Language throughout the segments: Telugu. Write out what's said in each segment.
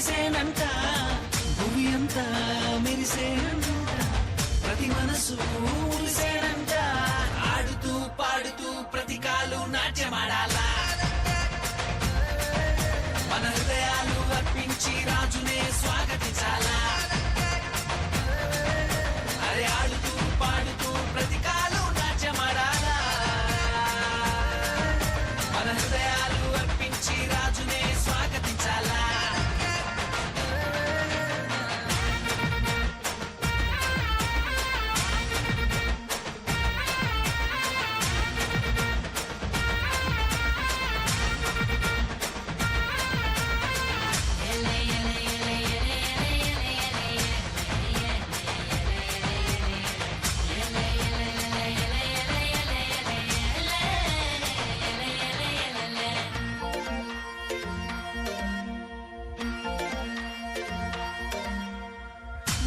మురిసేనంట, భూమి అంతా మెరిసేనంట, ప్రతి మనసు మురిసేనంట. ఆడుతూ పాడుతూ ప్రతి కాలు నాట్యమాడాలా, మన హృదయాలు అర్పించి రాజునే స్వాగతించాలా. అరే ఆడుతూ పాడుతూ ప్రతి కాలు నాట్యమాడాలా, మన హృదయాలు అర్పించి రాజునే స్వాగతించాలా.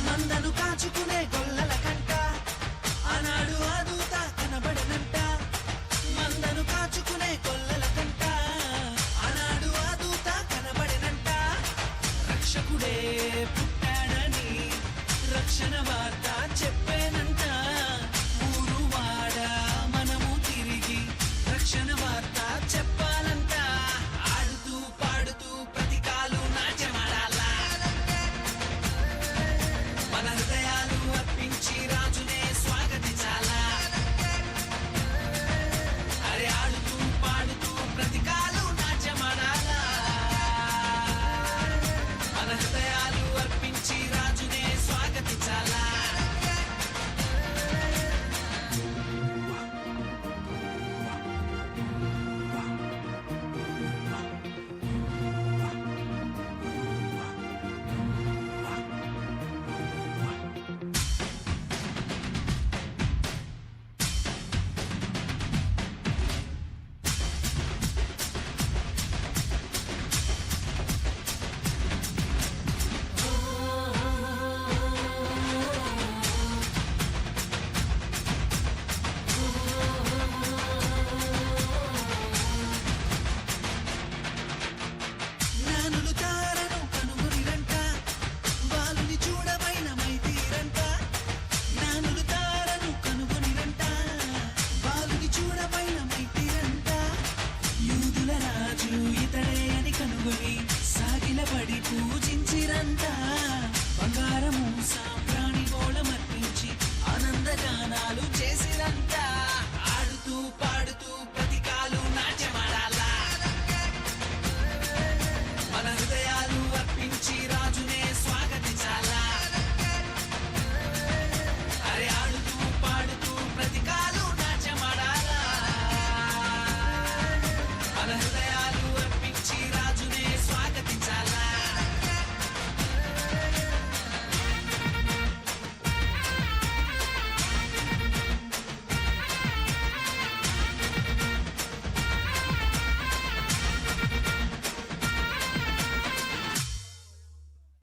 మందను కాచుకునే గొల్లల కంట ఆనాడు ఆదూత కనబడనంట, మందను కాచుకునే గొల్లల కంట ఆనాడు ఆదూత కనబడనంట. రక్షకుడే పుట్టాడని రక్షణ వార్త చెప్పేనంట, ఊరు వాడ మనము తిరిగి రక్షణ వార్త చెప్పాలంట. ఆడుతూ పాడుతూ ప్రతి కాలు నాట్యమాడాలా, మన హృదయాలు అర్పించి రాజునే స్వాగతించాలా. అరే ఆడుతూ పాడుతూ ప్రతి కాలు నాట్యమాడాలా, మన హృదయాలు అర్పించి రాజునే స్వాగతించాలా. జ్ఞానులు తారను కనుగొనిరంట, బాలుని చూడమైన మైతీరంట. జ్ఞానులు తారను కనుగొనిరంట, బాలుని చూడమైన మైతీరంట. యూదుల రాజు ఇతడే అని కనుగొని సాగిలపడి పూజి